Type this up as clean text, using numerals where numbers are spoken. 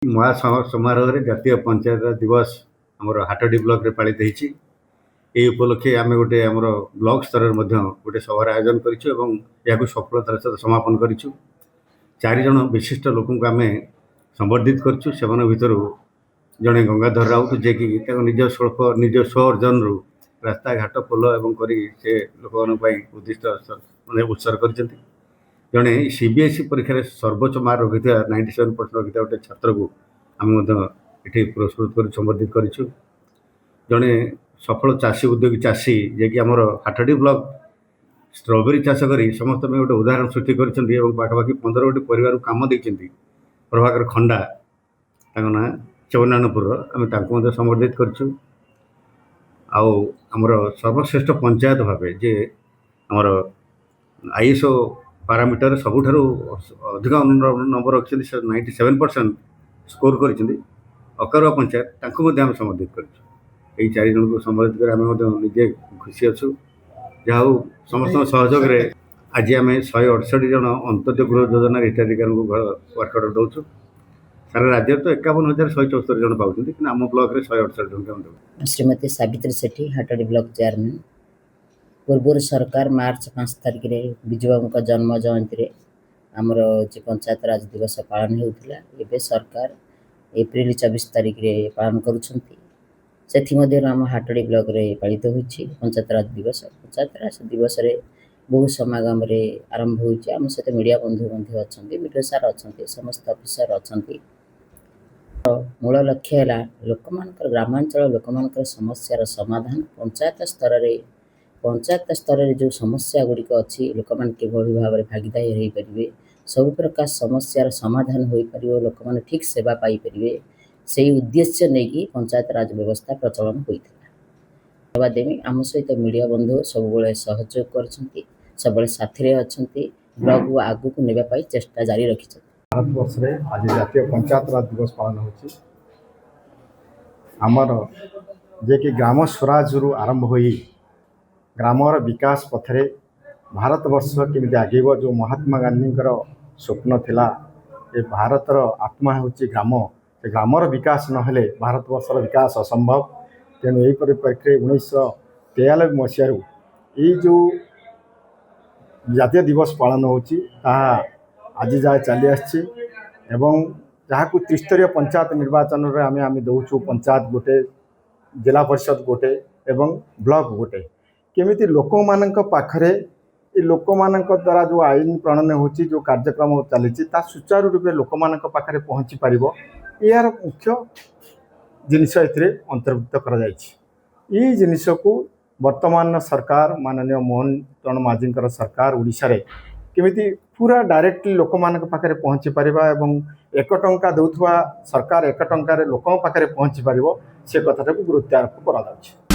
महासमारोह जातीय पंचायत दिवस आमर हाटडी ब्लॉक रे पालित होती। ये उपलक्षे आम गोटे आमर ब्लॉक स्तर गोटे सभार आयोजन कर सफलतार सहित समापन करूँ। 4 जन विशिष्ट लोक आम संबर्धित करों भर जड़े गंगाधर राउत जे कि निज स्व अर्जन रास्ता घाट पोल एवं से लोक उद्दिष्ट मैंने उत्सर्ग कर जड़े सीबीएसई परीक्षा सर्वोच्च मार्क रखी 97% रखी गोटे छात्र को आम ये पुरस्कृत कर संबर्धित करूँ। जड़े सफल चाषी उद्योगी चाषी जे कि आमर हाटडी ब्लॉक स्ट्रॉबेरी चाष कर समस्त में गोटे उदाहरण सृष्टि करपाखी 15 गोटी परिवार काम देती। प्रभाकर खंडा ना चौनानपुर आम संबर्धित करूँ। आमर सर्वश्रेष्ठ पंचायत भाव जे आमर आईएसओ पारामीटर सबुठ अधिक नंबर रखते 97% स्कोर कर अकरुआ पंचायत आम संबर्धित कर 4 जन को संबर्धित कर आम निजे खुशी अच्छु। जहाँ समस्त सहयोग आज आम 168 जन अंत्योदय गृह योजना हिताधिकारी वर्कआउट दौचु। सारा राज्य तो 51,174 जन पाँच कि आम ब्लॉक रे 168 जन देव। श्रीमती सावित्री सेठी हाटडी ब्लॉक चेयरमैन। पूर्व सरकार मार्च 5 तारिख में विजुबाबू का जन्म जयंती आमर पंचायत राज दिवस पालन होता। एवं सरकार एप्रिल 24 तारिख में पालन करुँच। आम हाटडी ब्लॉक रे पालित होती पंचायत राज दिवस। पंचायत राज दिवस रे बहु समागम आरंभ होती। आम सहित मीडिया बंधु अच्छा, मीडिया सार अच्छा, समस्त अफिसर अच्छा। मूल लक्ष्य है लोक ग्रामांचल लोक समस्यार समाधान। पंचायत स्तर रे जो समस्या गुड़िक अच्छी लोक मैंने भाव में भागीदारी हो पारे, सब प्रकार समस्यार समाधान हो पार, लोक मैंने ठीक सेवा पाइपर, से उद्देश्य नहीं कि पंचायत राज व्यवस्था प्रचलन होता। धन्यवाद देवी। आम सहित मीडिया बंधु सब सहयोग कर सब साथी अच्छा, ब्लॉग को आगू को नेबाई चेष्टा जारी रखी। भारत वर्ष रे आज जातीय पंचायत राज दिवस पालन होची। आमर जे कि ग्राम स्वराज रु आरंभ होई ग्रामर विकास पथरे भारत वर्ष केमिति आगेब जो महात्मा गांधी स्वप्न थिला। ये भारतर आत्मा होची ग्राम। से ग्रामर विकास नहेले भारत वर्षर विकास असंभव। तेणु यही परिप्रेक्षी 1993 मसीह ये जो जातीय दिवस पालन होची ताहा आज जाए चली आसी एवं जहाँ को त्रिस्तरीय पंचायत निर्वाचन रे आम दौचु पंचायत गोटे, जिला परिषद गोटे एवं ब्लॉक गोटे। केमिति लोक मानक पाखरे ये लोक मानक द्वारा जो आईन प्रणयन होची जो कार्यक्रम चली सुचारू रूपे लोक मानक पाखरे पहुँची पारिबो यार मुख्य जिनिस एथिरे अंतर्भुक्त करा जायछि। ये जिनिस को वर्तमान सरकार माननीय मोहन चरण माझी सरकार उड़ीसा रे केमिति पूरा डायरेक्टली लोक मानक पाखरे पहुँची पारिबा एवं 1 टंका दौथुवा सरकार 1 टंका रे लोक पाखरे पहुँची पारिबो से कथाटा को गुरुत्व आरोप करा जायछि।